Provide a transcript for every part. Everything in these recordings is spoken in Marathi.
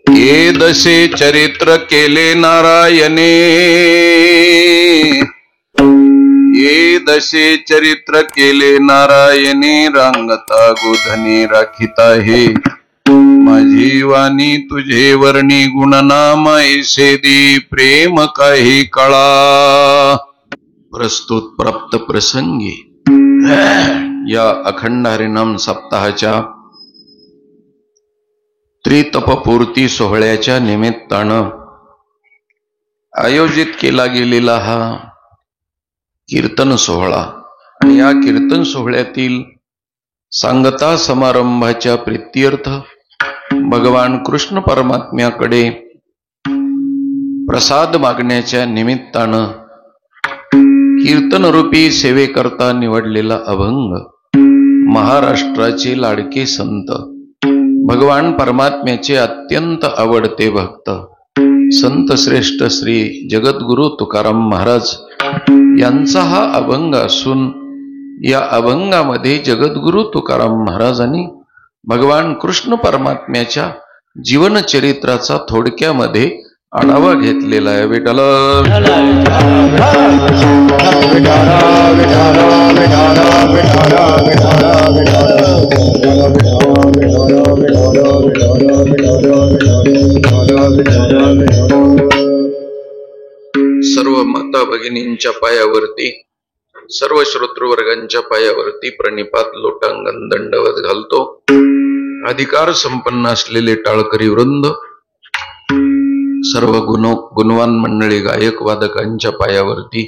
ये दशे चरित्र केले नारायणे, ये दशे चरित्र केले नारायणे, रांगता गोधनी राखिता हे माझी वाणी तुझे वर्णी गुणनाम ऐसे दी प्रेम काही कळा। प्रस्तुत प्राप्त प्रसंगी या अखंड हरिनाम सप्ताहाच्या त्रितपपूर्ती सोहळ्याच्या निमित्तानं आयोजित केला गेलेला हा कीर्तन सोहळा आणि या कीर्तन सोहळ्यातील सांगता समारंभाच्या प्रीत्यर्थ भगवान कृष्ण परमात्म्याकडे प्रसाद मागण्याच्या निमित्तानं कीर्तनरूपी सेवेकरता निवडलेला अभंग महाराष्ट्राचे लाडके संत भगवान परमात्म्याचे अत्यंत आवडते भक्त संत श्रेष्ठ श्री जगद्गुरु तुकाराम महाराज यांचा हा अभंग असून या अभंगामध्ये जगद्गुरु तुकाराम महाराजांनी भगवान कृष्ण परमात्म्याच्या जीवनचरित्राचा थोडक्यामध्ये आढावा घेतलेला आहे। विठ्ठल सर्व माता भगिनींच्या पायावरती सर्व श्रोतृवर्गांच्या पायावरती प्रणिपात लोटांगण दंडवत घालतो। अधिकार संपन्न असलेले टाळकरी वृंद सर्व गुणवान मंडळी गायक वादकांच्या पायावरती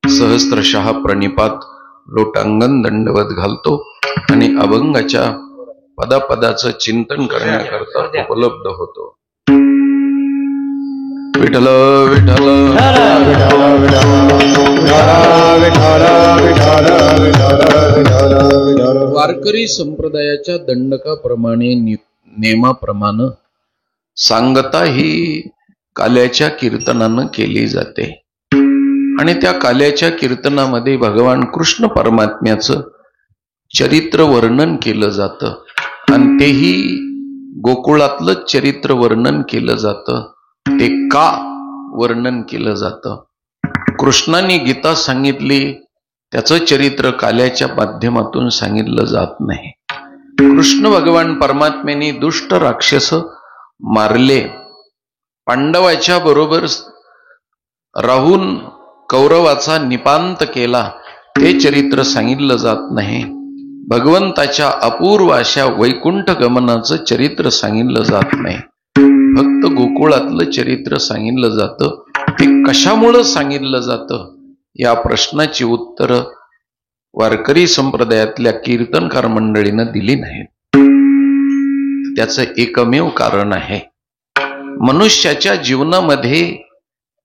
सहस्त्रशः प्रणिपात लोटांगण दंडवत घालतो आणि अभंगाच्या पदापदाचं चिंतन करण्याकरता उपलब्ध होतो। विठ्ठल विठ्ठल वारकरी संप्रदायाच्या दंडकाप्रमाणे नेमाप्रमाणे सांगता ही काल्याच्या कीर्तनानं केली जाते आणि त्या काल्याच्या कीर्तनामध्ये भगवान कृष्ण परमात्म्याचं चरित्र वर्णन केलं जातं आणि तेही गोकुळातलं चरित्र वर्णन केलं जातं। ते का वर्णन केलं जातं? कृष्णाने गीता सांगितली, त्याचं चरित्र काल्याच्या माध्यमातून सांगितलं जात नाही। कृष्ण भगवान परमात्म्याने दुष्ट राक्षस मारले, पांडवाच्या बरोबर राहून कौरवाचा निपांत केला, ते चरित्र सांगितलं जात नाही। भगवंताच्या अपूर्व अशा वैकुंठ गमनाचं चरित्र सांगितलं जात नाही। फक्त गोकुळातलं चरित्र सांगितलं जातं। ते कशामुळं सांगितलं जातं या प्रश्नाची उत्तर वारकरी संप्रदायातल्या कीर्तनकार मंडळीनं दिली नाहीत। त्याचं एकमेव कारण आहे, मनुष्याच्या जीवनामध्ये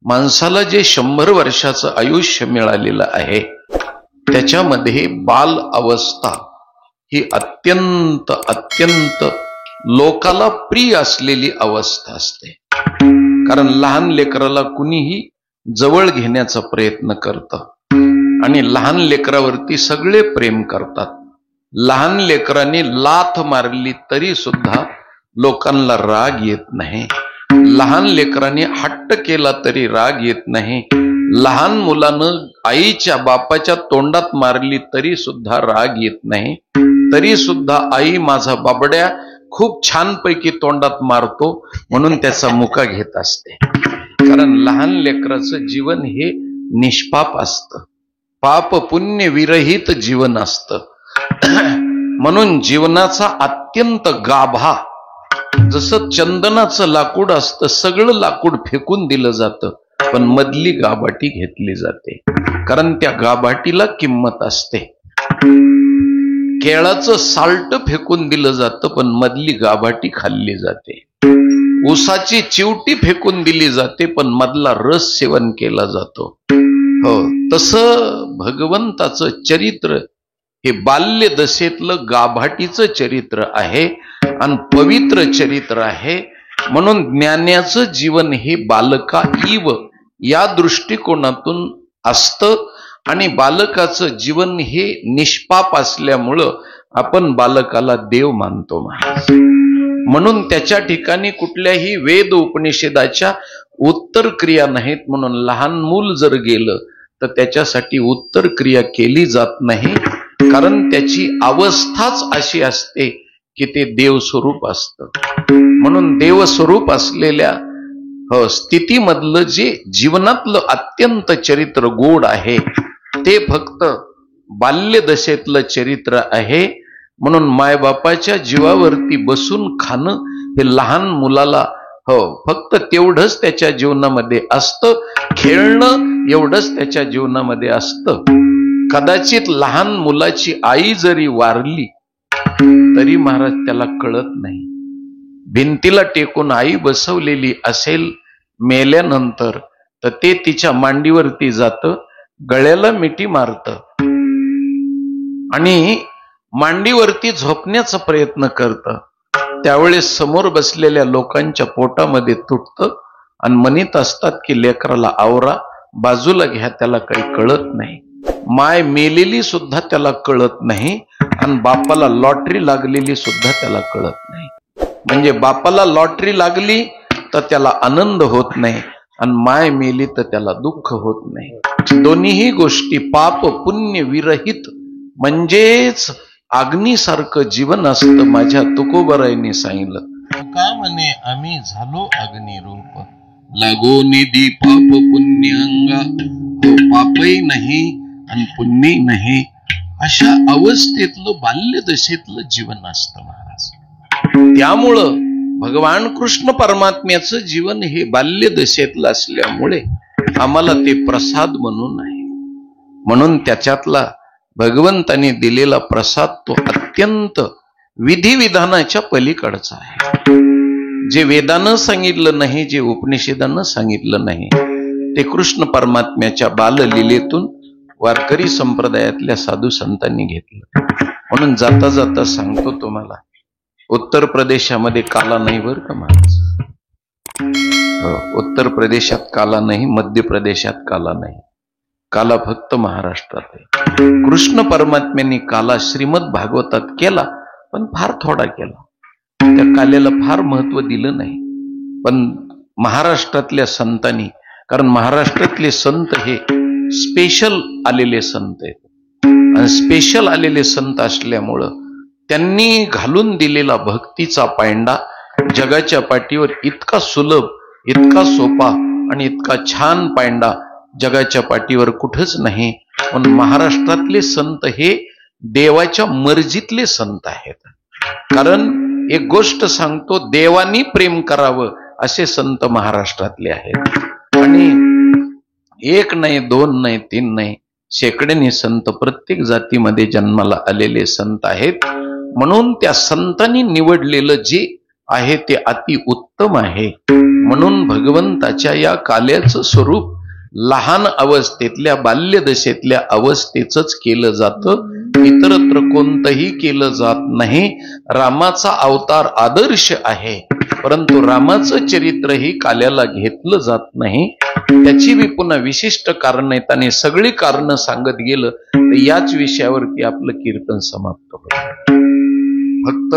माणसाला जे 100 वर्षाचं आयुष्य मिळालेलं आहे त्याच्यामध्ये बाल अवस्था ही अत्यंत अत्यंत लोकाला प्रिय असलेली अवस्था असते। कारण लहान लेकराला कुणीही जवळ घेण्याचा प्रयत्न करतं आणि लहान लेकरावरती सगळे प्रेम करतात। लहान लेकराने लाथ मारली तरी सुद्धा लोकांना राग येत नाही। लहान लेकराने हट्ट केला तरी राग येत नाही। लहान मुलानं आईच्या बापाच्या तोंडात मारली तरी सुद्धा राग येत नाही। तरी सुद्धा आई माझा बाबड्या खूप छानपैकी तोंडात मारतो म्हणून त्याचा मुका घेत असते। कारण लहान लेकराचं जीवन हे निष्पाप असतं, पाप पुण्य विरहित जीवन असतं। म्हणून जीवनाचा अत्यंत गाभा, जसं चंदनाचं लाकूड असतं, सगळं लाकूड फेकून दिलं जातं पण मधली गाभाटी घेतली जाते, कारण त्या गाभाटीला किंमत असते। केळाचं साल्ट फेकून दिलं जातं पण मधली गाभाटी खाल्ली जाते। ऊसाची चिवटी फेकून दिली जाते पण मधला रस सेवन केला जातो। हो, तसं भगवंताचं चरित्र हे बाल्य दशेतलं गाभाटीचं चरित्र आहे आणि पवित्र चरित्र आहे। म्हणून ज्ञानाचं जीवन हे बालका इव या दृष्टिकोनातून असतं आणि बालकाचं जीवन हे निष्पाप असल्यामुळं आपण बालकाला देव मानतो महाराज। म्हणून त्याच्या ठिकाणी कुठल्याही वेद उपनिषदाच्या उत्तर क्रिया नाहीत. म्हणून लहान मूल जर गेलं तर त्याच्यासाठी उत्तर क्रिया केली जात नाही, कारण त्याची अवस्थाच अशी असते की ते देवस्वरूप असतं. म्हणून देवस्वरूप असलेल्या स्थितीमधलं जे जीवनातलं अत्यंत चरित्र गोड आहे ते फक्त बाल्यदशेतलं चरित्र आहे. म्हणून मायबापाच्या जीवावरती बसून खाणं हे लहान मुलाला फक्त तेवढंच त्याच्या जीवनामध्ये असतं. खेळणं एवढंच त्याच्या जीवनामध्ये असतं. कदाचित लहान मुलाची आई जरी वारली तरी महाराज त्याला कळत नाही. भिंतीला टेकून आई बसवलेली असेल मेल्यानंतर तर ते तिच्या मांडीवरती जातं, गळ्याला मिठी मारतं आणि मांडीवरती झोपण्याचा प्रयत्न करतं. त्यावेळेस समोर बसलेल्या लोकांच्या पोटामध्ये तुटतं आणि म्हणत असतात की लेकराला आवरा, बाजूला घ्या, त्याला काही कळत नाही. माय मेलेली सुद्धा त्याला कळत नाही आणि बापाला लॉटरी लागलेली सुद्धा त्याला कळत नाही. म्हणजे बापाला लॉटरी लागली तर त्याला आनंद होत नाही आणि माय मेली तर त्याला दुःख होत नाही. दोन्हीही गोष्टी पाप पुण्य विरहित म्हणजेच अग्नीसारखं जीवन असतं. माझ्या तुकोबरायांनी सांगितलं, का म्हणे आम्ही झालो अग्निरूप, लागो निधी पाप पुण्य अंगा, पापही नाही आणि पुण्यही नाही. अशा अवस्थेतलं बाल्यदशेतलं जीवन असतं महाराज. त्यामुळं भगवान कृष्ण परमात्म्याचं जीवन हे बाल्यदशेतलं असल्यामुळे आम्हाला ते प्रसाद म्हणून आहे. म्हणून त्याच्यातला भगवंताने दिलेला प्रसाद तो अत्यंत विधिविधानाच्या पलीकडचा आहे. जे वेदानं सांगितलं नाही, जे उपनिषदानं सांगितलं नाही, ते कृष्ण परमात्म्याच्या बाललीलेतून वारकरी संप्रदायातल्या साधू संतांनी घेतलं. म्हणून जाता जाता सांगतो तुम्हाला, उत्तर प्रदेशामध्ये काला नाही बरं का महाराज. उत्तर प्रदेशात काला नाही, मध्य प्रदेशात काला नाही, काला फक्त महाराष्ट्रात आहे. कृष्ण परमात्म्यांनी काला श्रीमद भागवतात केला, पण फार थोडा केला. त्या काल्याला फार महत्व दिलं नाही. पण महाराष्ट्रातल्या संतांनी, कारण महाराष्ट्रातले संत हे स्पेशल आलेले संत आहेत आणि स्पेशल आलेले संत असल्यामुळं त्यांनी घालून दिलेला भक्तीचा पायंडा जगाच्या पाठीवर इतका सुलभ, इतका सोपा आणि इतका छान पायंडा जगाच्या पाठीवर कुठंच नाही. म्हणून महाराष्ट्रातले संत हे देवाच्या मर्जीतले संत आहेत. कारण एक गोष्ट सांगतो, देवानी प्रेम करावं असे संत महाराष्ट्रातले आहेत. आणि एक नाही, दोन नाही, तीन नाही, शेकड्याने संत प्रत्येक जातीमध्ये जन्माला आलेले संत आहेत. म्हणून त्या संतांनी निवडलेलं जे आहे ते अति उत्तम आहे. म्हणून भगवंताच्या या काल्याचं स्वरूप लहान अवस्थेतल्या बाल्यदशेतल्या अवस्थेचंच केलं जातं, इतरत्र कोणतंही केलं जात नाही. रामाचा अवतार आदर्श आहे, परंतु रामाचं चरित्रही काल्याला घेतलं जात नाही. त्याची बी पुन्हा विशिष्ट कारण आहेत आणि सगळी कारणं सांगत गेलं तर याच विषयावरती आपलं कीर्तन समाप्त होईल. फक्त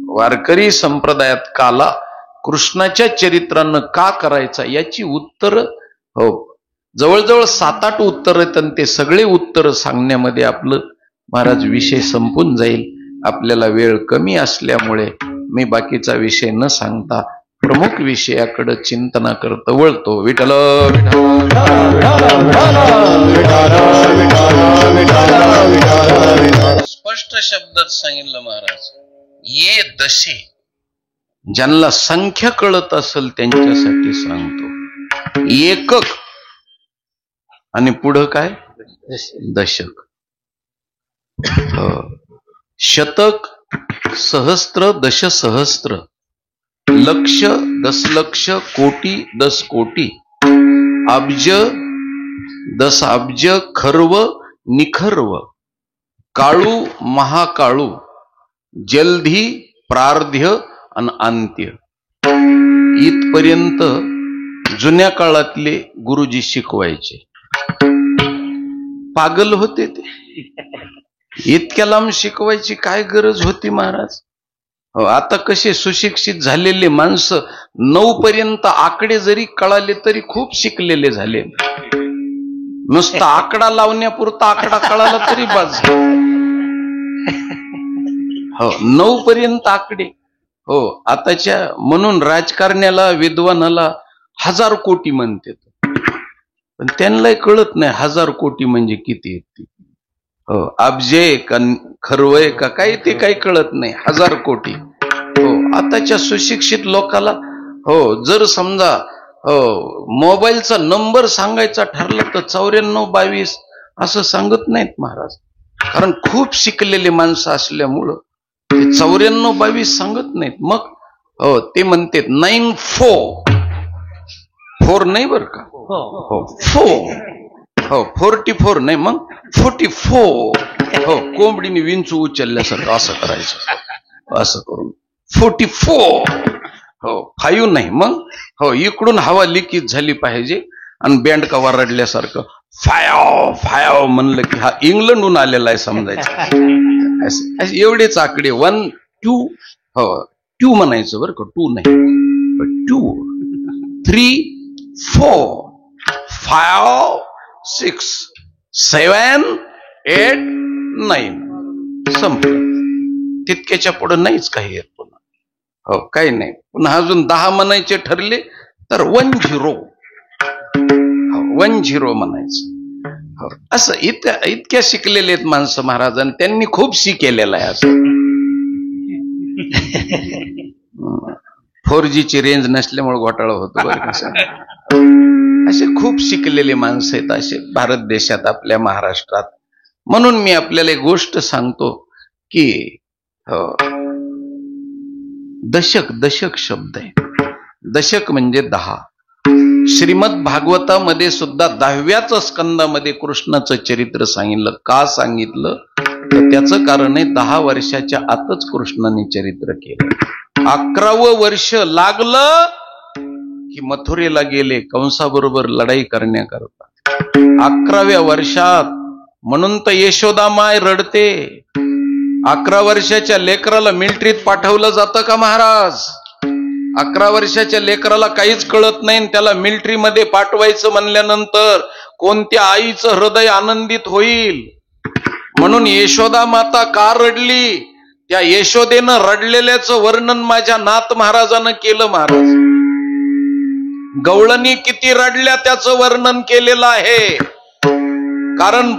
वारकरी संप्रदायात काला कृष्णाच्या चरित्रानं का करायचा याची उत्तर जवळजवळ 7-8 उत्तर आहेत आणि ते सगळे उत्तर सांगण्यामध्ये आपलं महाराज विषय संपून जाईल. आपल्याला वेळ कमी असल्यामुळे मी बाकीचा विषय न सांगता प्रमुख विषयाकडे चिंतना करत वळतो. विठ्ठल स्पष्ट शब्दात सांगितलं महाराज, ये दशे. ज्यांना संख्या कळत असेल त्यांच्यासाठी सांगतो. एकक आणि पुढं काय दशक, शतक, सहस्त्र, दशसहस्त्र, लक्ष, दशलक्ष, कोटी, 10 कोटी, अब्ज, 10 अब्ज, खर्व, निखर्व, काळू, महाकाळू, जलधी, प्रार्ध्य आणि अंत्य. इथपर्यंत जुन्या काळातले गुरुजी शिकवायचे. पागल होते ते. इतक्या लांब शिकवायची काय गरज होती महाराज? आता कसे सुशिक्षित झालेले माणसं 9 पर्यंत आकडे जरी कळाले तरी खूप शिकलेले झाले. नुसता आकडा लावण्यापुरता आकडा कळाला तरी बस. 9 पर्यंत आकडे. आताच्या म्हणून राजकारण्याला विद्वानाला 1000 कोटी म्हणते, पण त्यांनाही कळत नाही 1000 कोटी म्हणजे किती येते. अब्जे का खरवय का काही ते काही कळत नाही. 1000 कोटी. आताच्या सुशिक्षित लोकाला जर समजा मोबाईलचा नंबर सांगायचा ठरला तर 9422 असं सांगत नाहीत महाराज, कारण खूप शिकलेले माणसं असल्यामुळं ते 9422 सांगत नाहीत. मग ते म्हणते 94 नाही बर का, 44 नाही, मग 44. कोंबडीने विंचू उचलल्यासारखं असं करायचं, असं करून 44. 5 नाही, मग इकडून हवा लिकीज झाली पाहिजे आणि बँड का वरडल्यासारखं 5 म्हणलं की हा इंग्लंडहून आलेला आहे समजायचं. एवढेच आकडे 1 2 2 म्हणायचं बरं का, 2 नाही, 2 3 4 5 6 7 8 9 संपलं. तितक्याच्या पुढे नाहीच काही येत पुन्हा. काही नाही. पुन्हा अजून 10 म्हणायचे ठरले तर 10 म्हणायचं. असं इतक्या शिकलेले आहेत माणसं महाराजांनी, त्यांनी खूप केलेलं आहे. असं 4Gची रेंज नसल्यामुळे घोटाळा होतो बरं का. असे खूप शिकलेले माणसं आहेत असे भारत देशात, आपल्या महाराष्ट्रात. म्हणून मी आपल्याला एक गोष्ट सांगतो की दशक शब्द आहे. दशक म्हणजे 10. श्रीमद भागवतामध्ये सुद्धा 10व्याच स्कंदामध्ये कृष्णाचं चरित्र सांगितलं. का सांगितलं तर त्याचं कारण आहे 10 वर्षाच्या आतच कृष्णाने चरित्र केलं. 11वं वर्ष लागलं की मथुरेला गेले कंसाबरोबर लढाई करण्याकरता. 11व्या वर्षात, म्हणून तर यशोदा माय रडते. 11 वर्षाच्या लेकराला मिलिटरीत पाठवलं जातं का महाराज? 11 वर्षाच्या लेकराला काहीच कळत नाही, त्याला मिलिटरीमध्ये पाठवायचं म्हणल्यानंतर कोणत्या आईचं हृदय आनंदित होईल? म्हणून यशोदा माता का रडली? त्या यशोदेनं रडलेल्याचं वर्णन माझ्या नाथ महाराजानं केलं. महाराज गवळणी किती रडल्या त्याचं वर्णन केलेलं आहे. कारण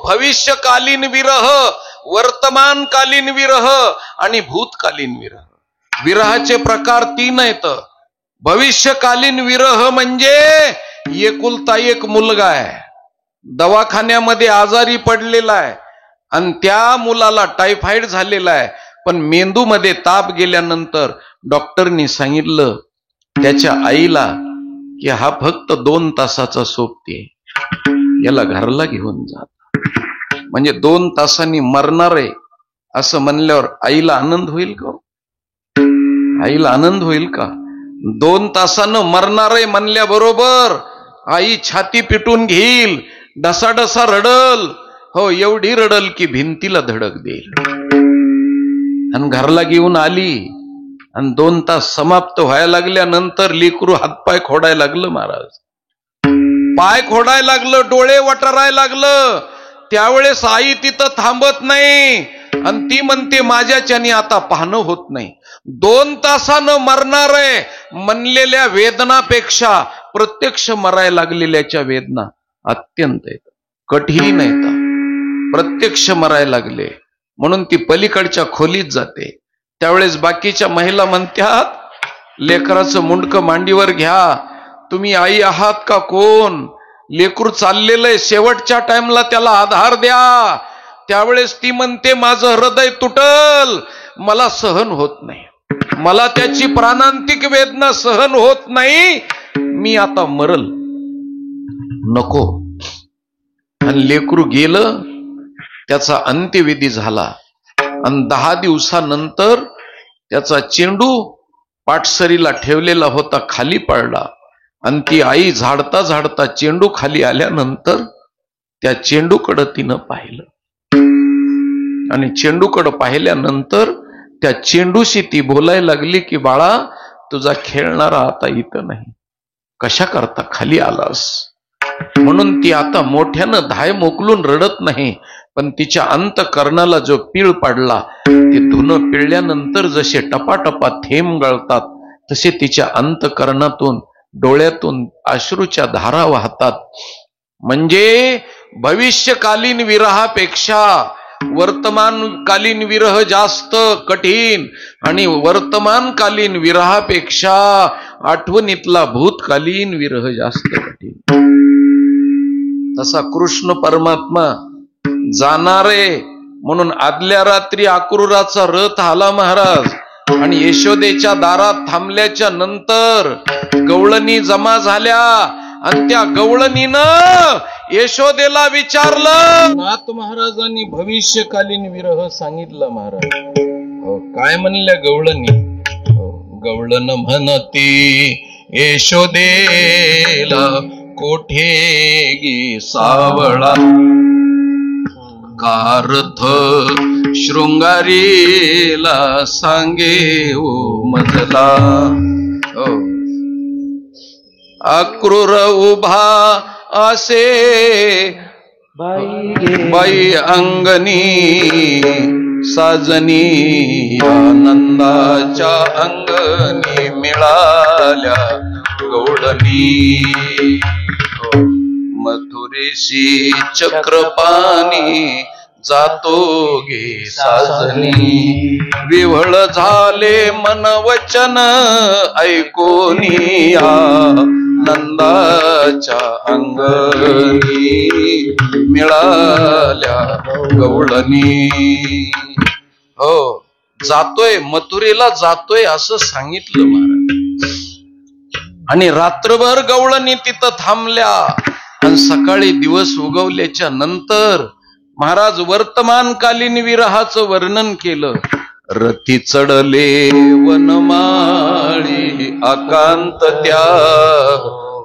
भविष्यकालीन विरह, वर्तमानकालीन विरह आणि भूतकालीन विरह. विरहाचे प्रकार 3 आहेत. भविष्यकालीन विरह म्हणजे एकुलता एक मुलगा आहे, दवाखान्यामध्ये आजारी पडलेला आहे आणि त्या मुलाला टायफॉइड झालेला आहे, पण मेंदूमध्ये ताप गेल्यानंतर डॉक्टरनी सांगितलं त्याच्या आईला की हा फक्त 2 तासाचा सोबती, याला घरला घेऊन जा. म्हणजे 2 तासांनी मरणार आहे असं म्हणल्यावर आईला आनंद होईल का? आईला आनंद होईल का? 2 तासानं मरणार आहे म्हणल्याबरोबर आई छाती पिटून घेईल, डसाडसा रडल. एवढी रडल की भिंतीला धडक देईल. आणि घरला घेऊन आली आणि 2 तास समाप्त व्हायला लागल्यानंतर लेकरू हातपाय खोडायला लागलं. महाराज पाय खोडायला लागलं, डोळे वटरायला लागलं. त्यावेळेस आई तिथं थांबत नाही आणि ती म्हणते माझ्याच्याने आता पाहणं होत नाही. 2 तासानं मरणार आहे म्हणलेल्या वेदनापेक्षा प्रत्यक्ष मरायला लागलेल्याच्या वेदना अत्यंत आहेत, कठीण आहेत. प्रत्यक्ष मरायला लागले म्हणून ती पलीकडच्या खोलीत जाते. त्यावेळेस बाकीच्या महिला म्हणतात लेकराचं मुंडकं मांडीवर घ्या, तुम्ही आई आहात का कोण? लेकरू चाललेलं आहे, शेवटच्या टाइमला त्याला आधार द्या. त्यावेळेस ती म्हणते माझं हृदय तुटल, मला सहन होत नाही, मला त्याची प्राणांतिक वेदना सहन होत नाही, मी आता मरल, नको. आणि लेकरू गेलं, त्याचा अंत्यविधी झाला आणि 10 दिवसानंतर त्याचा चेंडू पाटसरीला ठेवलेला होता खाली पडला आणि ती आई झाडता झाडता चेंडू खाली आल्यानंतर त्या चेंडूकडं तिनं पाहिलं आणि चेंडूकडं पाहिल्यानंतर त्या चेंडूशी ती बोलायला लागली की बाळा, तुझा खेळणारा आता इथं नाही, कशा करता खाली आलास. म्हणून ती आता मोठ्यानं धाय मोकलून रडत नाही, पण तिच्या अंतकरणाला जो पीळ पडला, ते धुणं पिळल्यानंतर जसे टपाटपा थेंब गळतात तसे तिच्या अंतकरणातून डोळ्यातून अश्रूच्या धारा वाहतात. म्हणजे भविष्यकालीन विरहापेक्षा वर्तमानकालीन विरह जास्त कठीण, आणि वर्तमानकालीन विरहापेक्षा आठवणीतला भूतकालीन विरह जास्त कठीण. तसा कृष्ण परमात्मा जाणारे म्हणून आदल्या रात्री अक्रूराचा रथ आला महाराज, आणि यशोदेच्या दारात थांबल्याच्या नंतर गवळणी जमा झाल्या, आणि त्या गवळणीनं यशोदेला विचारलं. नाथ महाराजांनी भविष्यकालीन विरह सांगितलं महाराज. काय म्हणल्या गवळणी? गवळण म्हणती यशोदेला कोठे गी सावळा, कार्थ शृंगारीला सांगे ओ मजला. अक्रूर उभा असे बाई अंगणी, साजनी आनंदाच्या अंगणी मिळाल्या गवळणी. मथुरेशी चक्रपाणी जातो गे साजनी, विव्हळ झाले मन वचन ऐकोनिया नंदाच्या अंगणी मिळाल्या गवळणी. हो, जातोय मथुरेला जातोय असं सांगितलं महाराज. आणि रात्रभर गवळणी तिथं थांबल्या, आणि सकाळी दिवस उगवल्याच्या नंतर महाराज वर्तमानकालीन विरहाचं वर्णन केलं. रथी चढले वनमाळी आकांत त्या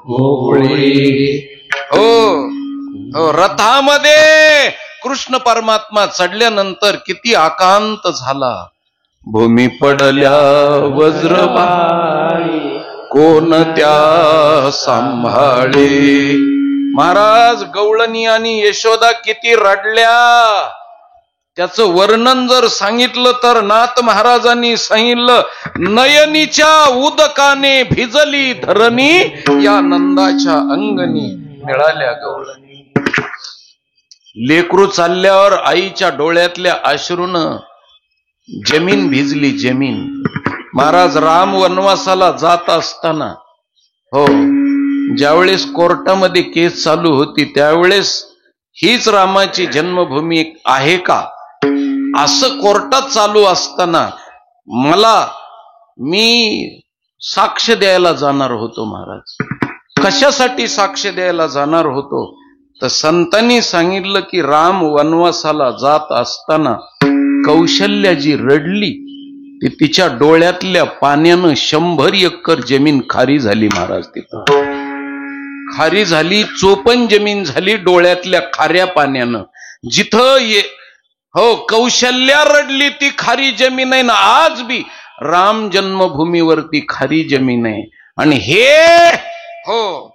गोकुळी. हो, रथामध्ये कृष्ण परमात्मा चढल्यानंतर किती आकांत झाला. भूमी पडल्या वज्रबाळी, कोण त्या सांभाळे. महाराज गवळणी आणि यशोदा किती रडल्या, त्याचं वर्णन जर सांगितलं तर नाथ महाराजांनी सांगितलं. नयनीच्या उदकाने भिजली धरणी, या नंदाच्या अंगणी मिळाल्या गवळणी. लेकरू चालल्यावर आईच्या डोळ्यातल्या अश्रूनं जमीन भिजली, जमीन. महाराज राम वनवासाला जात असताना, हो, ज्यावेळेस कोर्टामध्ये केस चालू होती त्यावेळेस हीच रामाची जन्मभूमी आहे का असं कोर्टात चालू असताना मी साक्ष द्यायला जाणार होतो महाराज. कशासाठी साक्ष द्यायला जाणार होतो तर संतांनी सांगितलं की राम वनवासाला जात असताना कौशल्या जी रडली ती तिच्या डोळ्यातल्या पाण्यानं 100 एकर जमीन खारी झाली महाराज. तिथं खारी झाली, चोपन जमीन झाली डोळ्यातल्या खाऱ्या पाण्यानं. जिथं हो कौशल्या रडली ती खारी जमीन आहे ना, आज बी राम जन्मभूमीवरती खारी जमीन आहे. आणि हे हो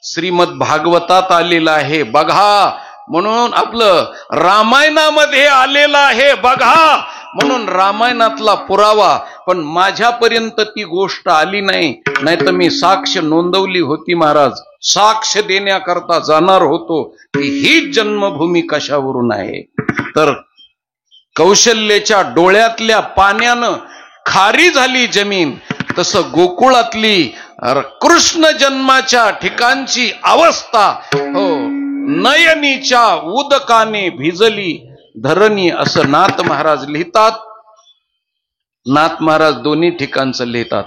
श्रीमद भागवतात आलेलं आहे बघा, म्हणून आपलं रामायणामध्ये आलेलं आहे बघा, म्हणून रामायणातला पुरावा. पण माझ्यापर्यंत ती गोष्ट आली नाही, नाहीतर मी साक्ष नोंदवली होती महाराज. साक्ष देण्याकरता जाणार होतो की ही जन्मभूमी कशावरून आहे. तर कौशल्याच्या डोळ्यातल्या पाण्यानं खारी झाली जमीन, तसं गोकुळातली कृष्ण जन्माच्या ठिकाणची अवस्था हो नयनीच्या उदकाने भिजली धरणी असं नाथ महाराज लिहितात. नाथ महाराज दोन्ही ठिकाणचं लिहितात.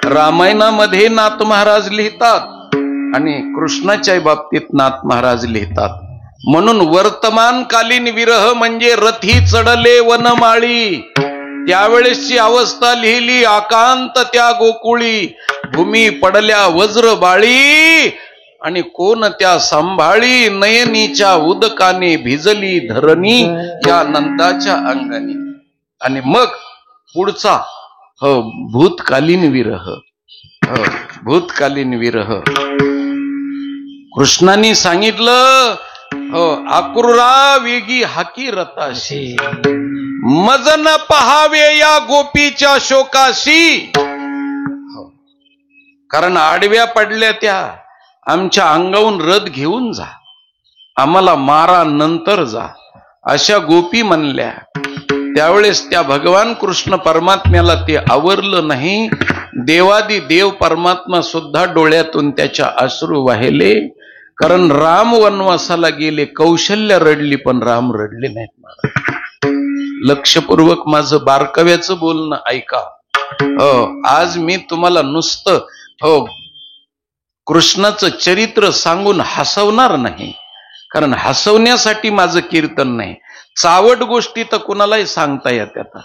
रामायणामध्ये नाथ महाराज लिहितात आणि कृष्णाच्या बाबतीत नाथ महाराज लिहितात. म्हणून वर्तमानकालीन विरह म्हणजे रथी चढले वनमाळी, त्यावेळेसची अवस्था लिहिली. आकांत त्या गोकुळी, भूमी पडल्या वज्रबाळी, आणि कोण त्या सांभाळी, नयनीच्या उदकाने भिजली धरणी या नंदाच्या अंगणी. आणि मग पुढचा हो भूतकालीन विरह, हो भूतकालीन विरह. कृष्णाने सांगितलं हो आक्रूरा वेगी हाकी रताशी, मज न पहावे या गोपीच्या शोकाशी. हो. कारण आडव्या पडल्या त्या, आमच्या अंगावून रथ घेऊन जा, आम्हाला मारा नंतर जा, अशा गोपी म्हणल्या. त्यावेळेस त्या भगवान कृष्ण परमात्म्याला ते आवरलं नाही. देवादी देव परमात्मा सुद्धा डोळ्यातून त्याच्या अश्रू वाहिले. कारण राम वनवासाला गेले, कौशल्य रडली पण राम रडले नाहीत. महाराज लक्षपूर्वक माझं बारकाव्याचं बोलणं ऐका. हो आज मी तुम्हाला नुसतं हो कृष्णाचं चरित्र सांगून हसवणार नाही, कारण हसवण्यासाठी माझं कीर्तन नाही. चावट गोष्टी तर कुणालाही सांगता येतात,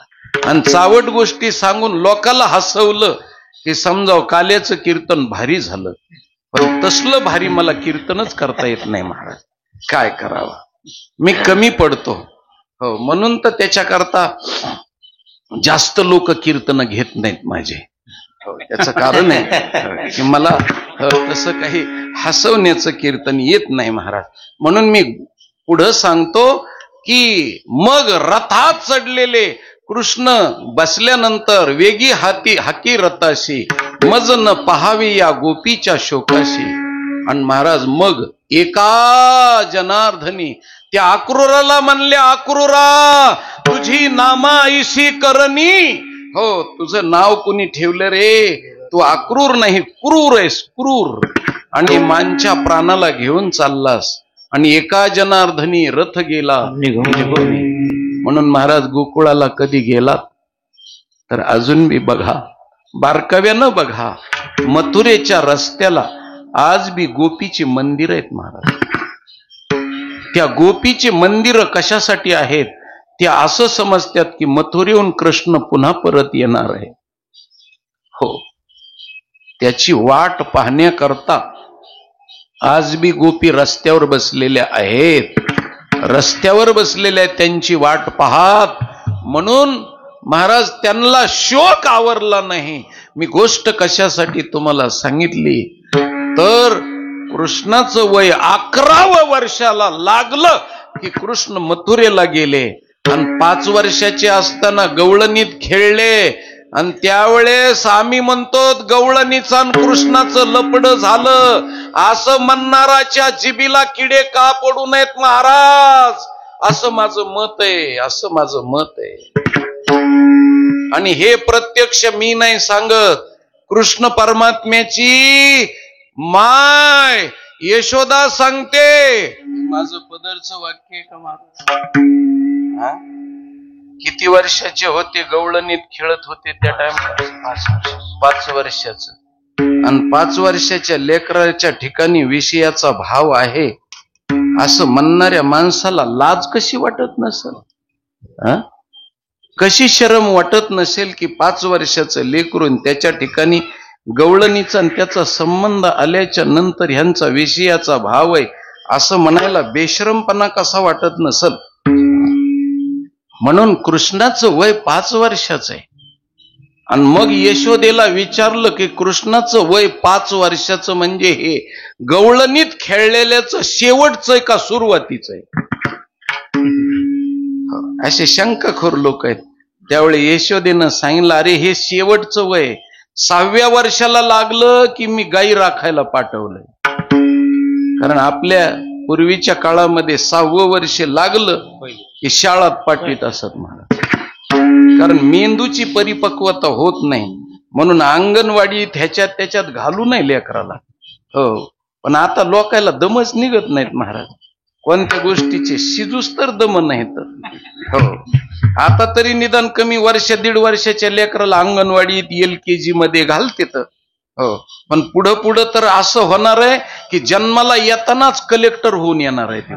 आणि चावट गोष्टी सांगून लोकाला हसवलं की समजावं काल्याचं कीर्तन भारी झालं. पण तसलं भारी मला कीर्तनच करता येत नाही महाराज. काय करावं, मी कमी पडतो. हो म्हणून तर त्याच्याकरता जास्त लोक कीर्तन घेत नाहीत माझे. त्याचं कारण आहे की मला तसं काही हसवण्याचं कीर्तन येत नाही महाराज. म्हणून मी पुढं सांगतो की मग रथात चढलेले कृष्ण बसल्यानंतर वेगी हाकी रथाशी, मज न पहावी या गोपीच्या शोकाशी. आणि महाराज मग एका जनार्दनी त्या आक्रूराला म्हणले, आक्रूरा तुझी नामाईशी करणी. हो तुझं नाव कुणी ठेवलं रे, तू आक्रूर नाही क्रूर आहेस, क्रूर. आणि मांच्या प्राणाला घेऊन चाललास, आणि एका जनार्दनी रथ गेला निघून. म्हणून महाराज गोकुळाला कधी गेलात तर अजून बी बघा, बारकाव्यानं बघा, मथुरेच्या रस्त्याला आज बी गोपीची मंदिर आहेत महाराज. त्या गोपीची मंदिरं कशासाठी आहेत, ते असं समजतात की मथुरेहून कृष्ण पुन्हा परत येणार आहे. हो त्याची वाट पाहण्याकरता आज बी गोपी रस्त्यावर बसलेल्या आहेत, रस्त्यावर बसलेल्या आहेत त्यांची वाट पाहत. म्हणून महाराज त्यांना शोक आवरला नाही. मी गोष्ट कशासाठी तुम्हाला सांगितली तर कृष्णाचं वय 11व्या वर्षाला लागलं की कृष्ण मथुरेला गेले, आणि 5 वर्षाचे असताना गवळणीत खेळले. आणि त्यावेळेस आम्ही म्हणतो गवळणीचं आणि कृष्णाचं लपड झालं, असं म्हणणाराच्या जिबीला किडे का पडू नयेत महाराज, असं माझं मत आहे, असं माझं मत आहे. आणि हे प्रत्यक्ष मी नाही सांगत, कृष्ण परमात्म्याची माय यशोदा सांगते. माझं पदरचं वाक्य आहे का महाराज? किती वर्षाचे होते, गवळणीत खेळत होते त्या टाइमला? 5 वर्षाचं. आणि 5 वर्षाच्या लेकराच्या ठिकाणी विषयाचा भाव आहे असं म्हणणाऱ्या माणसाला लाज कशी वाटत नसेल, कशी शरम वाटत नसेल की 5 वर्षाचं लेकरून त्याच्या ठिकाणी गवळणीचा आणि त्याचा संबंध आल्याच्या नंतर ह्यांचा विषयाचा भाव आहे असं म्हणायला बेशरमपणा कसा वाटत नसेल. म्हणून कृष्णाचं वय 5 वर्षाचं आहे. आणि मग यशोदेला विचारलं की कृष्णाचं वय 5 वर्षाचं म्हणजे हे गवळणीत खेळलेल्याचं शेवटचं आहे का सुरुवातीचं आहे? असे शंकाखोर लोक आहेत. त्यावेळी यशोदेनं सांगितलं, अरे हे शेवटचं वय, 6व्या वर्षाला लागलं की मी गाई राखायला पाठवलंय. कारण आपल्या पूर्वीच्या काळामध्ये 6वं वर्ष लागलं की शाळात पाठवीत असत महाराज. कारण मेंदूची परिपक्वता होत नाही, म्हणून अंगणवाडीत ह्याच्यात त्याच्यात घालू नाही लेकराला. हो पण आता लोकायला दमच निघत नाहीत महाराज, कोणत्या गोष्टीचे शिजूस तर दम नाहीत. हो आता तरी निदान कमी 1-1.5 वर्षाच्या लेकराला अंगणवाडीत LKG मध्ये घालतेत. हो पण पुढं तर असं होणार आहे की जन्माला येतानाच कलेक्टर होऊन येणार आहे.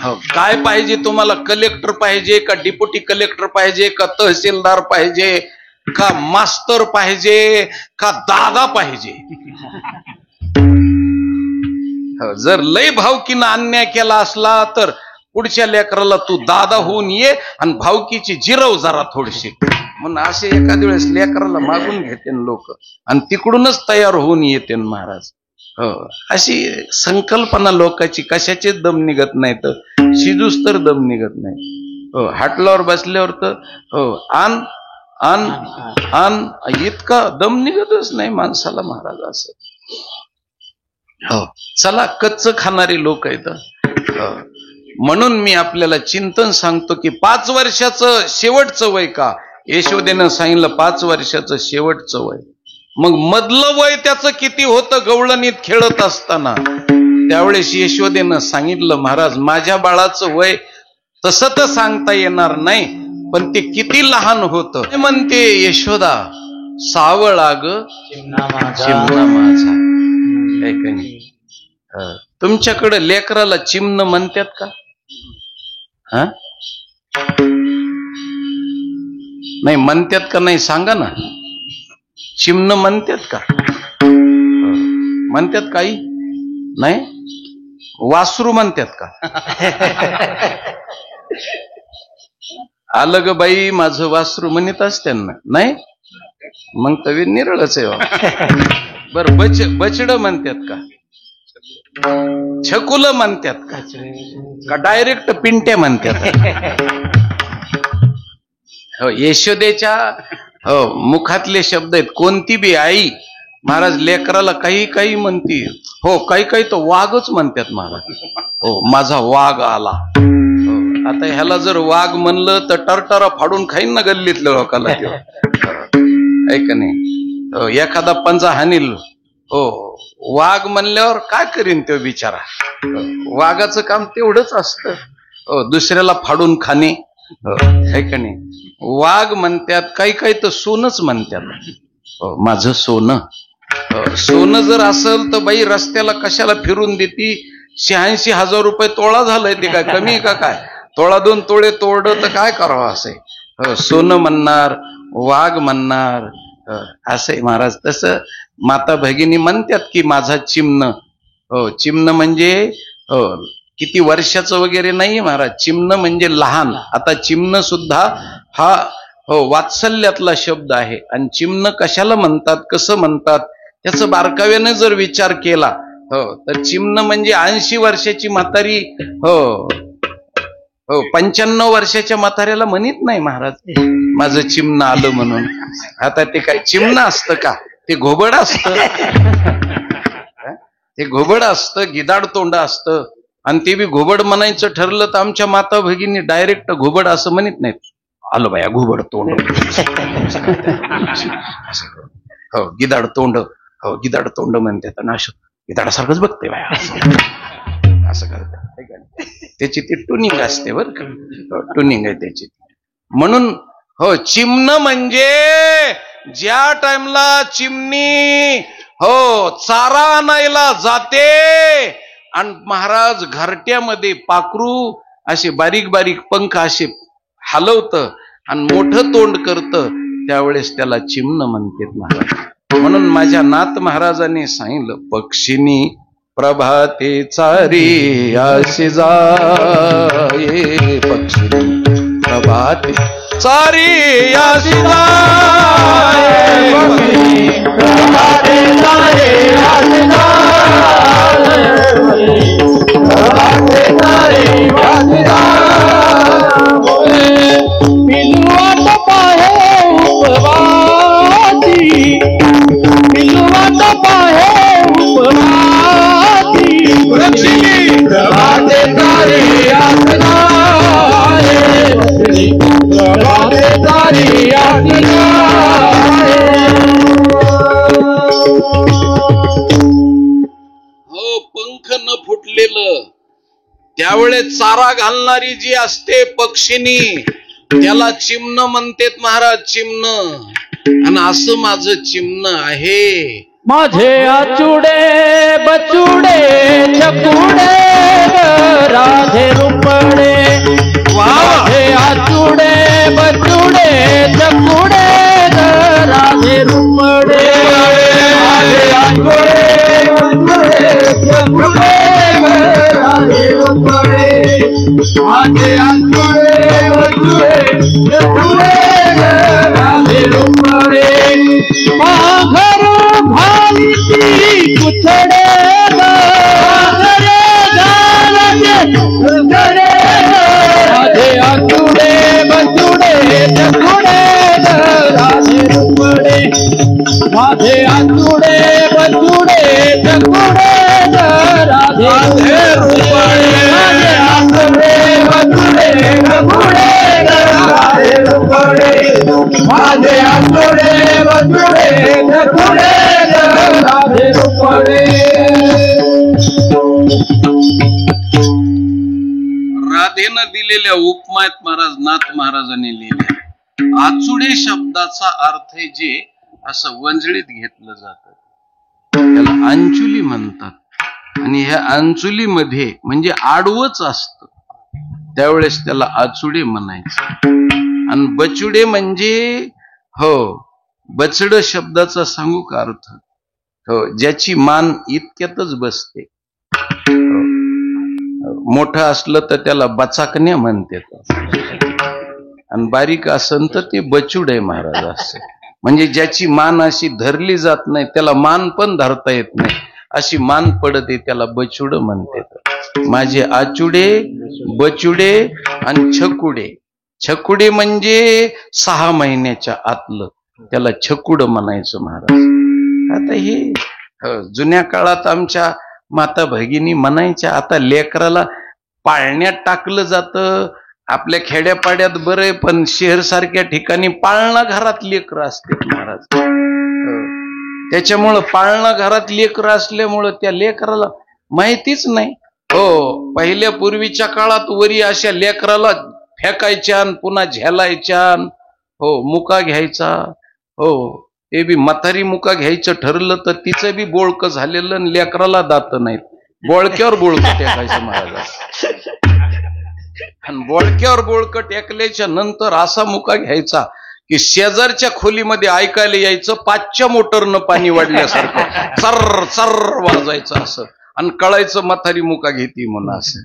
हो काय पाहिजे तुम्हाला, कलेक्टर पाहिजे का डेप्युटी कलेक्टर पाहिजे का तहसीलदार पाहिजे का मास्तर पाहिजे का दादा पाहिजे? जर लय भावकीनं अन्याय केला असला तर पुढच्या लेकराला तू दादा होऊन ये आणि भावकीची जिरव जरा थोडीशी म्हणून असे एखाद्या वेळेस लेकराला मागून घेते लोक आणि तिकडूनच तयार होऊन येते महाराज. हो, अशी संकल्पना लोकांची, कशाचेच दम निघत नाही, तर शिजूस तर दम निघत नाही. हो, हाटलावर बसल्यावर तर हो आण आण आण इतका दम निघतच नाही माणसाला महाराज असे. हो, चला कच्च खाणारे लोक आहेत. म्हणून मी आपल्याला चिंतन सांगतो की 5 वर्षाचं शेवटचं वय का? यशोदेनं सांगितलं 5 वर्षाचं शेवटचं वय. मग मधलं वय त्याचं किती होतं गवळणीत खेळत असताना? त्यावेळेस यशोदेनं सांगितलं महाराज माझ्या बाळाचं वय तसं तर सांगता येणार नाही, पण ते किती लहान होतं म्हणते यशोदा, सावळा ग चिमणा माझा. तुमच्याकडे लेकराला चिमण म्हणतात का? हा, नाही म्हणतात का? नाही सांगा ना, चिमण म्हणतात का? म्हणतात काही नाही? वासरू म्हणतात का? आलं ग बाई माझं वासरू म्हणत असत्यांना नाही? मग तर निरळच आहे. बर बचड म्हणतात का? छकुल म्हणतात का डायरेक्ट पिंट्या म्हणतात? हो, यशोदेच्या हो मुखातले शब्द आहेत. कोणती बी आई महाराज लेकराला काही काही म्हणती. हो, काही काही तर वाघच म्हणतात महाराज. हो, माझा वाघ आला. हो, आता ह्याला जर वाघ म्हणलं तर टरटरा फाडून खाईन ना गल्लीतल्या लोकांना. ऐक नाही, एखादा पंजा हानील. हो, वाघ म्हणल्यावर काय करीन तो बिचारा? वाघाचं काम तेवढंच असतं. हो, दुसऱ्याला फाडून खाणे. ऐक नाही, वाघ म्हणतात, काही काही तर सोनच म्हणतात. हो, माझं सोनं. सोनं जर असेल तर बाई रस्त्याला कशाला फिरून देती? 86,000 रुपये तोळा झालाय, ते काय कमी का काय? तोळा 2 तोळे तोडलं तर काय करावं असे? सोनं म्हणणार, वाघ म्हणणार असे महाराज. तसं माता भगिनी म्हणतात की माझा चिमण. हो, चिमण म्हणजे हो किती वर्षाचं वगैरे नाही महाराज. चिमण म्हणजे लहान. आता चिमण सुद्धा हा हो वात्सल्यातला शब्द आहे. आणि चिमण कशाला म्हणतात, कसं म्हणतात, त्याचं बारकाव्याने जर विचार केला हो तर चिमण म्हणजे 80 वर्षाची म्हातारी हो हो 95 वर्षाच्या म्हाताऱ्याला म्हणत नाही महाराज माझं चिमण आलं म्हणून. आता ते काय चिमण असतं का? ते घोबड असतं. ते घोबड असतं, गिदाड तोंड असतं. आणि ते बी घोबड म्हणायचं ठरलं तर आमच्या माता भगिनी डायरेक्ट घोबड असं म्हणत नाहीत. आलो बाया घोबड तोंड. हो, गिदाड तोंड. हो, गिदाड तोंड म्हणतात. नाश गिदाडासारखंच बघते बाया असं करतात. त्याची ती टुनिंग असते बरं का. टुनिंग आहे त्याची. म्हणून हो, चिमण म्हणजे ज्या टाइमला चिमणी हो चारा आणायला जाते आणि महाराज घरट्यामध्ये पाखरू असे बारीक बारीक पंख असे हलवतं आणि मोठं तोंड करतं, त्यावेळेस त्याला चिमण म्हणतात महाराज. म्हणून माझ्या नाथ महाराजांनी सांगितलं, पक्षिनी प्रभाते चारी अशी जाये, पक्षिनी प्रभाते चारी अशी जाये, पक्षिनी प्रभाते चारी अशी जाये, प्रभाते चारी अशी जाये, पिलवाट पाहे उपवासी, पिलवाट पाहे उपवासी, पक्षिनी प्रभाते चारी अशी जाये, प्रभाते चारी अशी जाये. हो, पंख न फुटलेलं त्यावेळेस चारा घालणारी जी असते पक्षिणी, त्याला चिमण म्हणतात महाराज. चिमण. आणि असं माझं चिमण आहे. माझे आचुडे बचुडे चकुडे राधे रुपडे, माझे आचुडे बचुडे चकुडे राधे रुपडे, माझे आचुडे बचुडे चकुडे राधे रुपडे, माझे आचुडे बचुडे चकुडे राधे रुपडे पाघर भालीची कुठडे राधे आचुडे बचुडे चकुडे राधे रुपडे माझे आचुडे बचुडे चकुडे राधे रुपडे माझे आचुडे बचुडे चकुडे राधे रुपडे माझे आचुडे बचुडे चकुडे राधे रुपडे. राधेनं दिलेल्या उपमात महाराज नाथ महाराजांनी लिहिल्या आचुडे शब्दाचा अर्थ आहे जे असं वंजळीत घेतलं जातं त्याला अंचुली म्हणतात आणि ह्या अंचुलीमध्ये म्हणजे आडवच असत त्यावेळेस त्याला आचुडे म्हणायचं. आणि बचुडे म्हणजे हो बचड शब्दाचा सांगू का अर्थ हो ज्याची मान इतक्यातच बसते मोठं असलं तर त्याला बचाकण्या म्हणतात आणि बारीक असन तर ते बचूड आहे महाराज असे म्हणजे ज्याची मान अशी धरली जात नाही त्याला मान पण धरता येत नाही अशी मान पडते त्याला बचूड म्हणतात. माझे आचुडे बचुडे आणि छकुडे छकुडे म्हणजे 6 महिन्याच्या आतलं त्याला छकुड म्हणायचं महाराज. आता हे जुन्या काळात आमच्या माता भगिनी म्हणायच्या आता लेकराला पाळण्यात टाकलं जातं आपल्या खेड्यापाड्यात बरं पण शहर सारख्या ठिकाणी पाळणा घरात लेकर असते महाराज. त्याच्यामुळं पाळणा घरात लेकर असल्यामुळं त्या लेकराला माहितीच नाही हो पहिल्या पूर्वीच्या काळात वरी अशा लेकराला फेकायच्या पुन्हा झेलायच्या हो मुका घ्यायचा हो ते बी म्हातारी मुका घ्यायचं ठरलं तर तिचं बी बोळकं झालेलं आणि लेकराला दात नाहीत बोळक्यावर बोळकं टेकायचं महाराज. आणि बोळक्यावर बोळकं टेकल्याच्या नंतर असा मुका घ्यायचा की शेजारच्या खोलीमध्ये ऐकायला यायचं 5च्या मोटरनं पाणी वाढल्यासारखं चर्र चर्र वाजायचं असं आणि कळायचं म्हातारी मुका घेती म्हणून असं.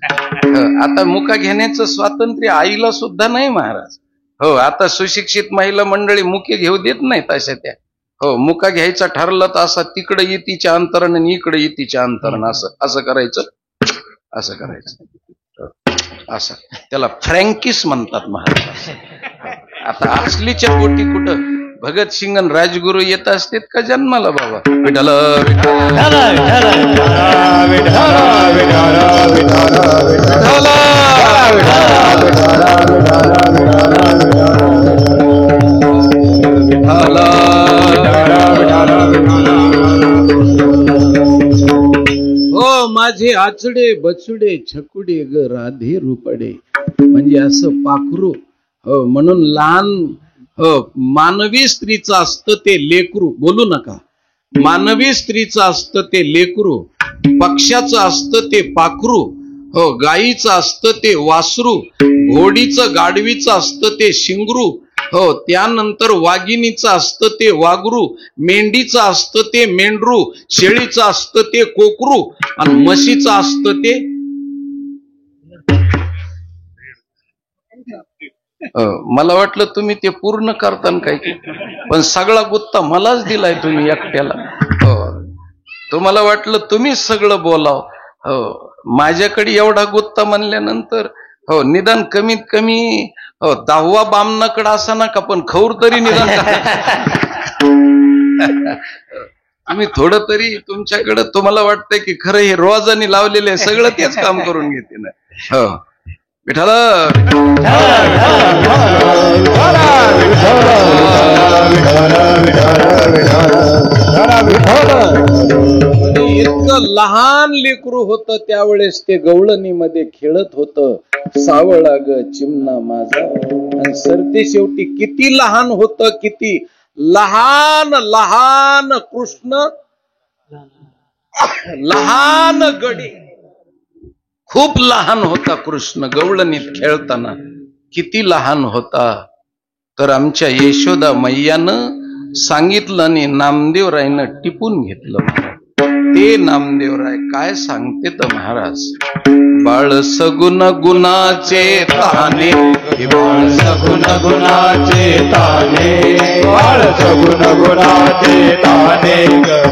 आता मुका घेण्याचं स्वातंत्र्य आईला सुद्धा नाही महाराज हो आता सुशिक्षित महिला मंडळी मुके घेऊ देत नाहीत अशा त्या हो मुका घ्यायचा ठरलं तर असं तिकडे येतीच्या अंतरण आणि इकडे येतीच्या अंतरण असं असं करायचं असं करायचं असं त्याला फ्रँकिस म्हणतात महाराज. आता असलीच्या पोटी कुठं भगत सिंग आणि राजगुरू येत असतात का जन्माला बाबा विठ्ठल हो माझे आचडे बचुडे छकुडे ग राधे रुपडे म्हणजे असं पाखरू हो म्हणून लहान हो मानवी स्त्रीचं असतं ते लेकरू बोलू नका मानवी स्त्रीचं असतं ते लेकरू पक्ष्याचं असतं ते पाखरू हो गाईचं असतं ते वासरू घोडीचं गाढवीचं असतं ते शिंगरू हो त्यानंतर वाघिणीचं असतं ते वाघरू मेंढीचं असतं ते मेंढरू शेळीचं असतं ते कोकरू आणि म्हशीचं असतं ते मला वाटलं तुम्ही ते पूर्ण करताना काय पण सगळा गुत्ता मलाच दिलाय तुम्ही एकट्याला हो तुम्हाला वाटलं तुम्हीच सगळं बोलाव हो माझ्याकडे एवढा गुत्ता म्हणल्यानंतर हो निदान कमीत कमी हो 10वा बामणाकडे असा नका पण खौर तरी निदान तुम्ही थोडं तरी तुमच्याकडे तुम्हाला वाटतंय की खरं हे रोजानी लावलेले सगळं तेच काम करून घेते ना हो विठ्ठल इतकं लहान लेकरू होतं त्यावेळेस ते गवळणीमध्ये खेळत होतं सावळा ग चिमणा माझा आणि सरते शेवटी किती लहान होतं किती लहान लहान कृष्ण लहान गडी खूप लहान होता कृष्ण गवळणीत खेळताना किती लहान होता तर आमच्या यशोदा मैयानं सांगितलं आणि नामदेव रायनं टिपून घेतलं ते नामदेवराय काय सांगते तर महाराज, बाळ सगुण गुणाचे ताने, बाळ सगुण गुणाचे ताने, बाळ सगुण गुणाचे ताने,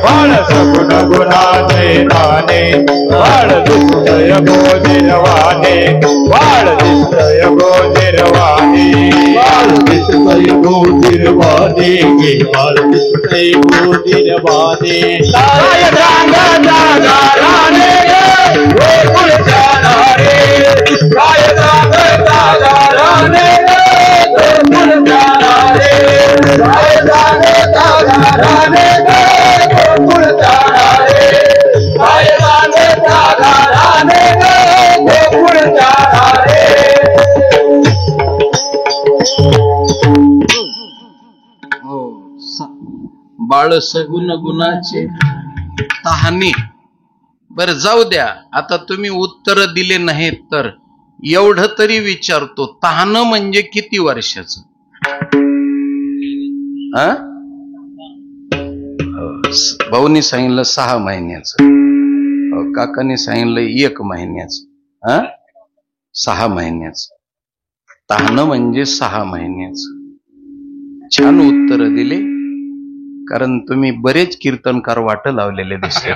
बाळ सगुण गुणाचे ताने, बाळ दिसतय गोजिरवाने, बाळ दिसतय गोजिरवाने, बाळ दिसतय गोजिरवाने, बाळ दिसतय गोजिरवाने, काय रांगा जागा राणे गोकुळ जाणारे, काय रांगा जागा राणे गोकुळ जाणारे, काय रांगा जागा राणे गोकुळ जाणारे, काय रांगा जागा राणे गोकुळ जाणारे. हो, बाळ सगुण गुणाचे तहाने. बर जाऊ द्या, आता तुम्ही उत्तर दिले नाहीत तर एवढं तरी विचारतो, तहान म्हणजे किती वर्षाचं? भाऊनी सांगितलं 6 महिन्याचं, काकाने सांगितलं 1 महिन्याचं, 6 महिन्याचं. तहान म्हणजे 6 महिन्याचं. छान उत्तर दिले, कारण तुम्ही बरेच कीर्तनकार वाट लावलेले दिसते.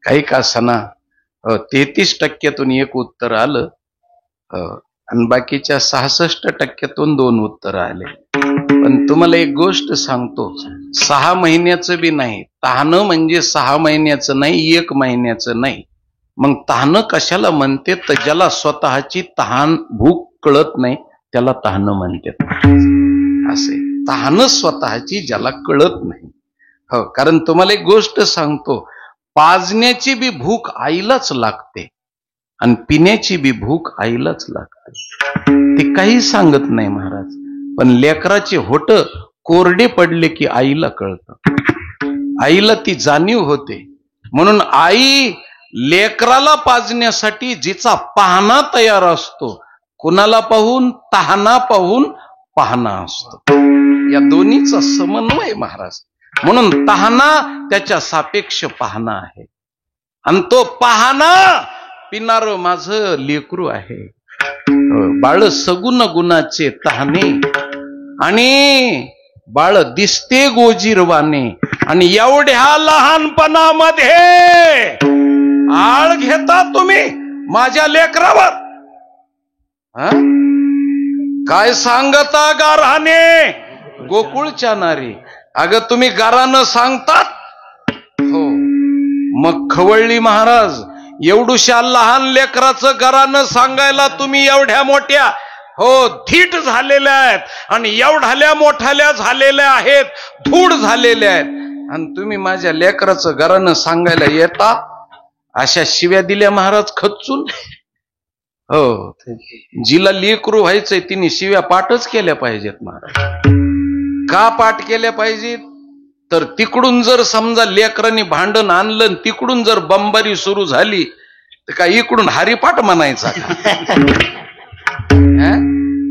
काही का सणा 33% 1 उत्तर आलं, आणि बाकीच्या 66% 2 उत्तर आले. पण तुम्हाला एक गोष्ट सांगतो, 6 महिन्याचं बी नाही, तहान म्हणजे 6 महिन्याचं नाही, 1 महिन्याचं नाही. मग तहान कशाला म्हणते तर ज्याला स्वतःची तहान भूक कळत नाही त्याला तहान म्हणते. असे तहान स्वतःची ज्याला कळत नाही. हो, कारण तुम्हाला एक गोष्ट सांगतो, पाजण्याची बी भूक आईलाच लागते आणि पिण्याची बी भूक आईलाच लागते. ते काही सांगत नाही महाराज, पण लेकराचे होठ कोरडे पडले की आईला कळतं, आईला ती जाणीव होते. म्हणून आई लेकराला पाजण्यासाठी जिचा पाहणा तयार असतो, कुणाला पाहून? तहाना पाहून पाहणा असतो. या दोन्हीचा समन्वय महाराज. म्हणून तहाना त्याच्या सापेक्ष पाहणा आहे, आणि तो पाहणा पिणार माझं लेकरू आहे. बाळ सगुण गुणाचे तहाने, आणि बाळ दिसते गोजिरवाने. आणि एवढ्या लहानपणामध्ये आळ घेता तुम्ही माझ्या लेकरावर. काय सांगता गाराने गोकुळच्या नारी. अगं तुम्ही गारानं सांगतात, हो मग खवळली महाराज. एवढूशा लहान लेकराचं गारानं सांगायला तुम्ही एवढ्या मोठ्या, हो धीट झालेल्या आहेत, आणि एवढ्याल्या मोठ्याल्या झालेल्या आहेत, धूड झालेल्या आहेत, आणि तुम्ही माझ्या लेकराचं गारानं सांगायला येता. अशा शिव्या दिल्या महाराज खचून. हो, जिला लेकरू व्हायचंय तिने शिव्या पाठच केल्या पाहिजेत महाराज. का पाठ केल्या पाहिजेत तर तिकडून जर समजा लेकरांनी भांडण आणलं, तिकडून जर बंबारी सुरू झाली तर काय इकडून हरिपाठ म्हणायचा का?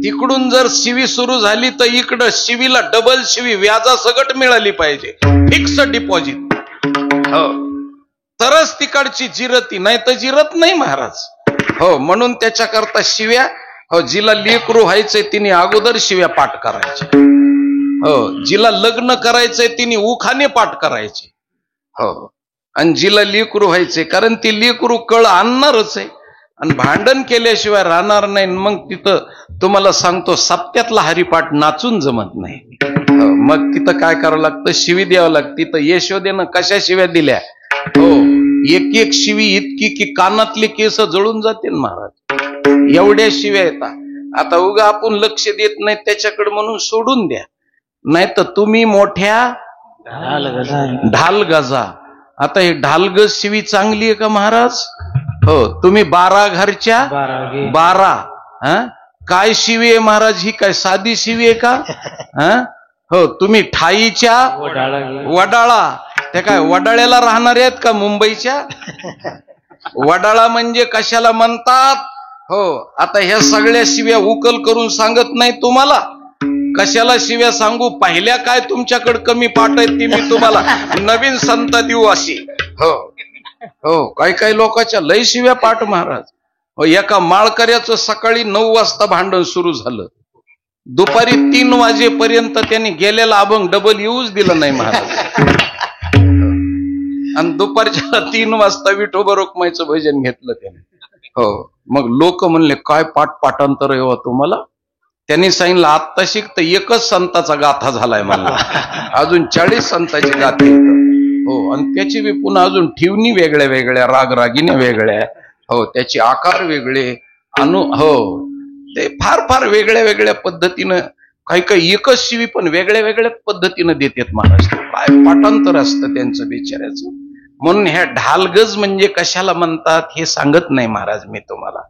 तिकडून जर शिवी सुरू झाली तर इकडं शिवीला डबल शिवी व्याजासकट मिळाली पाहिजे, फिक्स डिपॉझिट. हो, तरच तिकडची जिरती, नाही तर जिरत नाही महाराज. हो, म्हणून त्याच्याकरता शिव्या, हो जिला लेकरू व्हायचंय तिने अगोदर शिव्या पाठ करायच्या. हो, जिला लग्न करायचंय तिने उखाणे पाठ करायचे. हो, आणि जिला लेकरू व्हायचंय, कारण ती लेकरू कळ आणणारच आहे, आणि भांडण केल्याशिवाय राहणार नाही. मग तिथं तुम्हाला सांगतो, सप्त्यातला हरिपाठ नाचून जमत नाही. मग तिथं काय करावं लागतं? शिवी द्यावं लागतं. तिथं यशोदेनं कशा शिव्या दिल्या? हो, एक एक शिवी इतकी की कानातले केस जळून जातील महाराज. एवढ्या शिव्या येतात. आता उगा आपण लक्ष देत नाही त्याच्याकडे म्हणून सोडून द्या, नाही तर तुम्ही मोठ्या ढाल गजा. आता हे ढालगज शिवी चांगली आहे का महाराज? हो, तुम्ही 12 घरच्या 12. काय शिवी आहे महाराज? ही काय साधी शिवी आहे का? हो, तुम्ही ठाईच्या वडाळा. त्या काय वडाळ्याला राहणार आहेत का मुंबईच्या? वडाळा म्हणजे कशाला म्हणतात? हो, आता ह्या सगळ्या शिव्या उकल करून सांगत नाही तुम्हाला, कशाला शिव्या सांगू, पाहिल्या काय तुमच्याकडे कमी पाठ आहेत ती मी तुम्हाला नवीन संत देऊ अशी. हो हो, काही लोकांच्या लय शिव्या पाठ महाराज. एका माळकऱ्याचं सकाळी 9 वाजता भांडण सुरू झालं, दुपारी 3 वाजेपर्यंत त्यांनी गेलेला अभंग डबल यूज दिलं नाही महाराज, आणि दुपारच्या 3 वाजता विठोबा रोकमाईचं भजन घेतलं त्याने. हो, मग लोक म्हणले काय पाठांतर आहे तुम्हाला. त्यांनी सांगितलं आत्ता शिकत एकच संताचा गाथा झालाय मला, अजून 40 संताची गाथे. हो, आणि त्याची बी पुन्हा अजून ठेवणी वेगळ्या वेगळ्या, रागरागिण्या वेगळ्या. हो, त्याचे आकार वेगळे, हो ते फार वेगळ्या वेगळ्या पद्धतीनं, काही एकच शिवी पण वेगळ्या वेगळ्या पद्धतीनं देतात महाराज. काय पाठांतर असतं त्यांचं बिचाऱ्याचं. म्हणून ह्या ढालगज म्हणजे कशाला म्हणतात हे सांगत नाही महाराज मी तुम्हाला,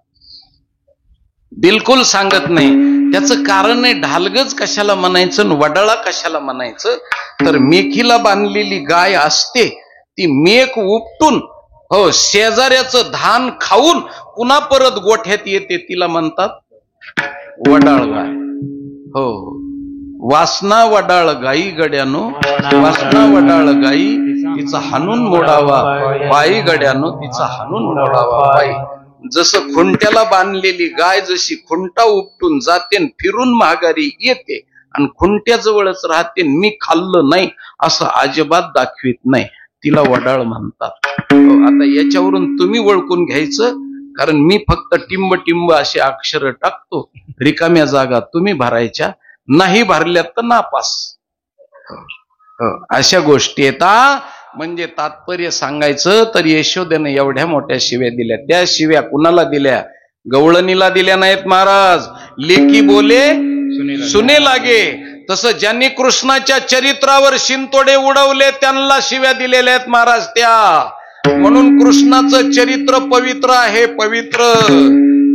बिलकुल सांगत नाही. त्याचं कारण आहे ढालगज कशाला म्हणायचं, वडाळा कशाला म्हणायचं. तर मेखीला बांधलेली गाय असते, ती मेख उपटून हो शेजाऱ्याचं धान खाऊन पुन्हा परत गोठ्यात येते, तिला म्हणतात वडाळ गाय. हो, वासना वडाळ गाई गड्यानो, वासना वडाळ गाई तिचा हाणून मोडावा बाई गड्यानो, तिचा हाणून मोडावा बाई. जसं खुंट्याला बांधलेली गाय जशी खुंटा उपटून जाते फिरून माघारी येते आणि खुंट्याजवळच राहते, मी खाल्लं नाही असं अजिबात दाखवित नाही, तिला वडाळ म्हणतात. आता याच्यावरून तुम्ही ओळखून घ्यायचं, कारण मी फक्त टिंब टिंब असे अक्षर टाकतो, रिकाम्या जागा तुम्ही भरायच्या, नाही भरल्यात तर नापास. अशा गोष्टी येतात. म्हणजे तात्पर्य सांगायचं तर यशोदेने एवढ्या मोठ्या शिव्या दिल्या. त्या शिव्या कुणाला दिल्या? गवळणीला दिल्या नाहीत महाराज. लेकी बोले सुने लागे. तसं ज्यांनी कृष्णाच्या चरित्रावर शिंतोडे उडवले त्यांना शिव्या दिलेल्या आहेत महाराज त्या. म्हणून कृष्णाचं चरित्र पवित्र आहे, पवित्र.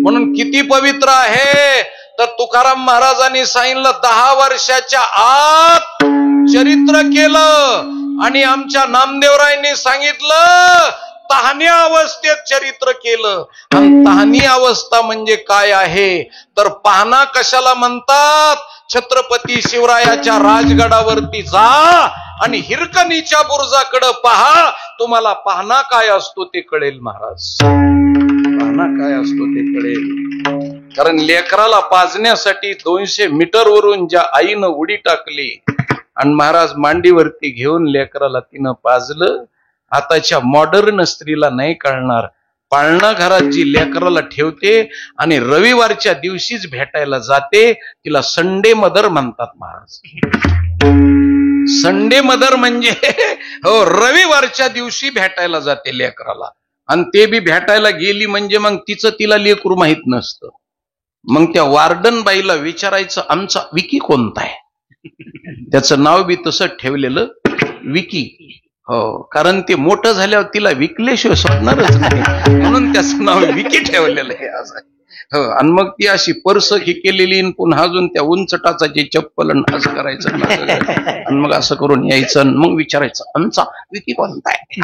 म्हणून किती पवित्र आहे तर तुकाराम महाराजांनी सांगितलं 10 वर्षाच्या आत चरित्र केलं, आणि आमच्या नामदेवरायांनी सांगितलं तहान्या अवस्थेत चरित्र केलं. आणि तहानी अवस्था म्हणजे काय आहे तर पाहणा कशाला म्हणतात, छत्रपती शिवरायाच्या राजगडावरती जा आणि हिरकणीच्या बुरुजाकडे पहा, तुम्हाला पाहणा काय असतो ते कळेल महाराज. पाहणा काय असतो ते कळेल. कारण लेकराला पाजण्यासाठी 200 मीटरवरून ज्या आईनं उडी टाकली आणि महाराज मांडीवरती घेऊन लेकराला तिनं पाजलं, आताच्या मॉडर्न स्त्रीला नाही कळणार. पाळणा घरात जी लेकराला ठेवते आणि रविवारच्या दिवशीच भेटायला जाते, तिला संडे मदर म्हणतात महाराज. संडे मदर म्हणजे हो रविवारच्या दिवशी भेटायला जाते लेकराला, आणि ते बी भेटायला गेली म्हणजे मग तिला लेकरू माहित नसतं. मग त्या वार्डन बाईला विचारायचं आमचा विकी कोणता आहे, त्याचं नाव बी तसं ठेवलेलं विकी. हो, कारण ते मोठं झाल्यावर तिला विकल्याशिवाय सोडणारच नाही, म्हणून त्याचं नाव विकी ठेवलेलं आहे असं. हो, आणि मग ती अशी पर्स ही केलेली, पुन्हा अजून त्या उंच टाचाची चप्पल असं करायचं आणि मग असं करून यायचं, मग विचारायचं आमचा विकी कोणता आहे,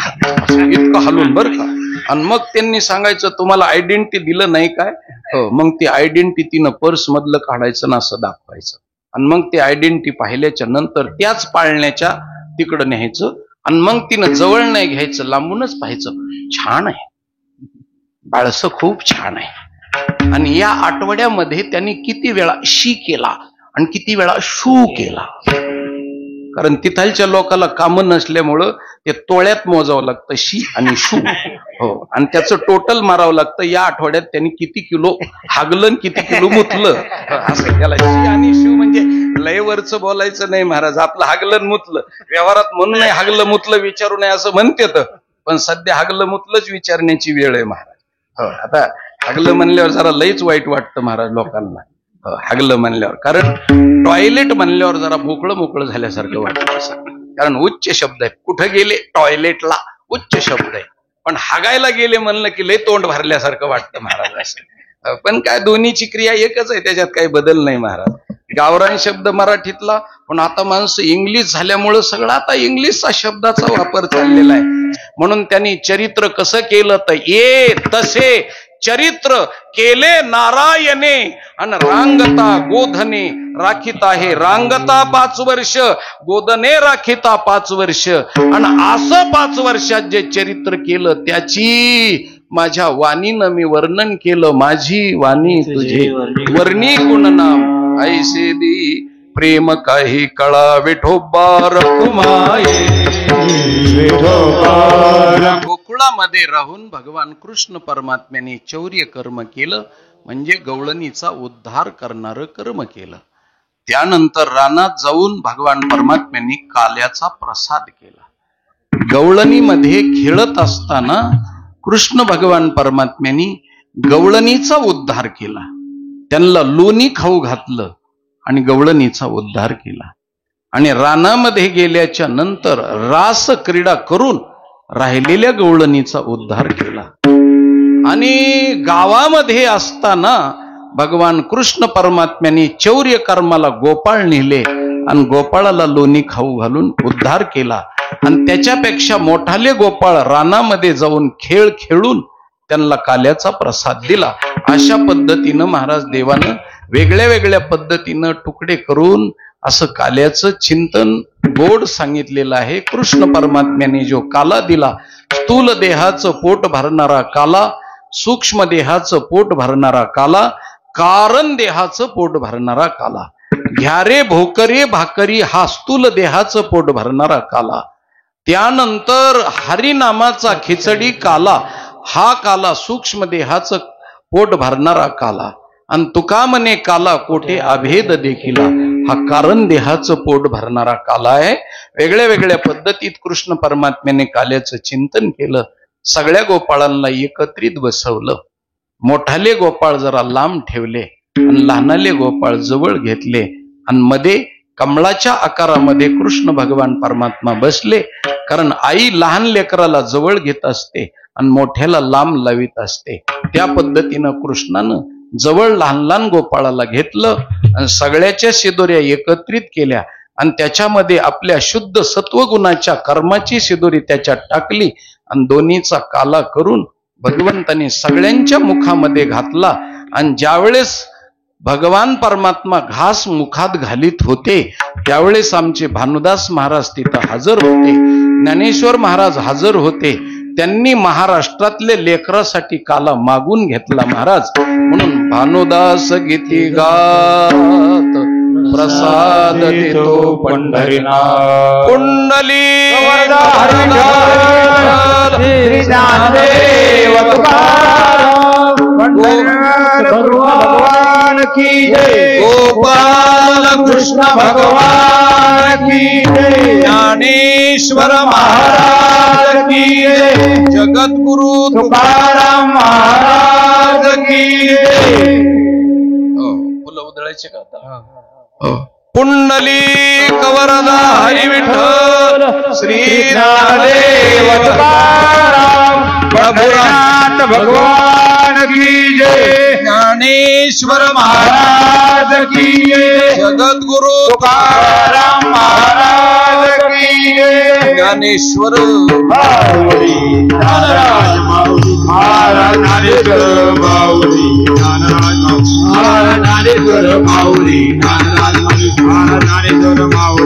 इतकं हलून बरं का. आणि मग त्यांनी सांगायचं तुम्हाला आयडेंटिटी दिलं नाही काय. हो, मग ती आयडेंटिटीनं पर्स मधलं काढायचं ना असं दाखवायचं, आणि मग ते आयडेंटिटी पाहिल्याच्या नंतर त्याच पाळण्याच्या तिकडं न्यायचं, आणि मग तिनं जवळ नाही घ्यायचं, लांबूनच पाहायचं. छान आहे बाळसं, खूप छान आहे. आणि या आठवड्यामध्ये त्यांनी किती वेळा शी केला आणि किती वेळा शू केला, कारण तिथालच्या लोकांना कामं नसल्यामुळं ते तोळ्यात मोजावं लागतं शी आणि शू. हो, आणि त्याचं टोटल मारावं लागतं. या आठवड्यात त्यांनी किती किलो हागलं किती किलो मुतलं, असं त्याला शी आणि शू. म्हणजे लयवरचं बोलायचं नाही महाराज, आपलं हागलं मुतलं व्यवहारात म्हणून नाही हागलं मुतलं विचारू नये असं म्हणतात, पण सध्या हागलं मुतलंच विचारण्याची वेळ आहे महाराज. हो, आता हागलं म्हणल्यावर जरा लईच वाईट वाटतं महाराज लोकांना. हागलं म्हणल्यावर, कारण टॉयलेट म्हणल्यावर जरा मोकळं मोकळं झाल्यासारखं वाटतं, कारण उच्च शब्द आहे. कुठं गेले टॉयलेटला उच्च शब्द आहे, पण हागायला गेले म्हणलं की लय तोंड भरल्यासारखं वाटतं महाराज असं. पण काय दोन्हीची क्रिया एकच आहे, त्याच्यात काही बदल नाही महाराज. गावरान शब्द मराठीतला, पण आता माणसं इंग्लिश झाल्यामुळं सगळं आता इंग्लिशचा शब्दाचा वापर चाललेला आहे. म्हणून त्यांनी चरित्र कसं केलं तर ये तसे चरित्र केले नारायणे आणि रांगता गोधने राखीत आहे. रांगता 5 वर्ष, गोधने राखीता 5 वर्ष. आणि असं 5 वर्षात जे चरित्र केलं त्याची माझ्या वाणीनं मी वर्णन केलं. माझी वाणी तुझे वर्णी गुणनाम ऐसे दी प्रेम काही कळा विठोबा रखुमाये. गोकुळामध्ये राहून भगवान कृष्ण परमात्म्याने चौर्य कर्म केलं, म्हणजे गवळणीचा उद्धार करणारं कर्म केलं. त्यानंतर रानात जाऊन भगवान परमात्म्याने काल्याचा प्रसाद केला. गवळणीमध्ये खेळत असताना कृष्ण भगवान परमात्म्याने गवळणीचा उद्धार केला. त्यांना लोणी खाऊ घातलं आणि गवळणीचा उद्धार केला. आणि रानामध्ये गेल्याच्या नंतर रास क्रीडा करून राहिलेल्या गवळणीचा उद्धार केला. आणि गावामध्ये असताना भगवान कृष्ण परमात्म्याने चौर्य कर्माला गोपाळ नेले आणि गोपाळाला लोणी खाऊ घालून उद्धार केला. आणि त्याच्यापेक्षा मोठाले गोपाळ रानामध्ये जाऊन खेळ खेळून त्यांना काल्याचा प्रसाद दिला. अशा पद्धतीनं महाराज देवानं वेगळ्या वेगळ्या पद्धतीनं तुकडे करून असं काल्याचं चिंतन गोड सांगितलेलं आहे. कृष्ण परमात्म्याने जो काला दिला, स्थूल देहाचं पोट भरणारा काला, सूक्ष्म देहाचं पोट भरणारा काला, कारण देहाचं पोट भरणारा काला. घ्यारे भोकरे भाकरी हा स्थूल देहाचं पोट भरणारा काला. त्यानंतर हरिनामाचा खिचडी काला, हा काला सूक्ष्म देहाचं पोट भरणारा काला. आणि तुका म्हणे काला कोठे अभेद देखील, हा कारण देहाचं पोट भरणारा काला आहे. वेगळ्या वेगळ्या पद्धतीत कृष्ण परमात्म्याने काल्याचं चिंतन केलं. सगळ्या गोपाळांना एकत्रित बसवलं. मोठाले गोपाळ जरा लांब ठेवले आणि लहानाले गोपाळ जवळ घेतले. आणि मध्ये कमळाच्या आकारामध्ये कृष्ण भगवान परमात्मा बसले. कारण आई लहान लेकराला जवळ घेत असते आणि मोठ्याला लांब लावित असते. त्या पद्धतीनं कृष्णानं जवळ लहान लहान गोपाळाला घेतलं आणि सगळ्याच्या शिदोऱ्या एकत्रित केल्या. आणि त्याच्यामध्ये आपल्या शुद्ध सत्वगुणाच्या कर्माची शिदोरी त्याच्यात टाकली आणि दोन्हीचा काला करून भगवंताने सगळ्यांच्या मुखामध्ये घातला. आणि ज्यावेळेस भगवान परमात्मा घास मुखात घालीत होते त्यावेळेस आमचे भानुदास महाराज तिथं हजर होते, ज्ञानेश्वर महाराज हजर होते. त्यांनी महाराष्ट्रातले लेकरासाठी काला मागून घेतला महाराज. म्हणून भानुदास गीती गात प्रसाद देतो पंढरीनाथ. कुंडली भगवान की जय, गोपाल कृष्ण भगवान की जय, ज्ञानेश्वर महाराज की जय, जगद्गुरु तुकाराम महाराज की जय. फुलं उधळायचे का आता? पुंडली कवरदा हरी विठ्ठल श्री ज्ञानदेव तुकाराम पंढरीनाथ भगवान की जय, ज्ञानेश्वर महाराज की जय, जगद्गुरु तुकाराम महाराज की जय. ज्ञानेश्वर माऊली ज्ञानराज माऊली महाराज, ज्ञानेश्वर माऊली ज्ञानराज माऊली महाराज, ज्ञानेश्वर माऊली ज्ञानराज माऊली महाराज, ज्ञानेश्वर माऊली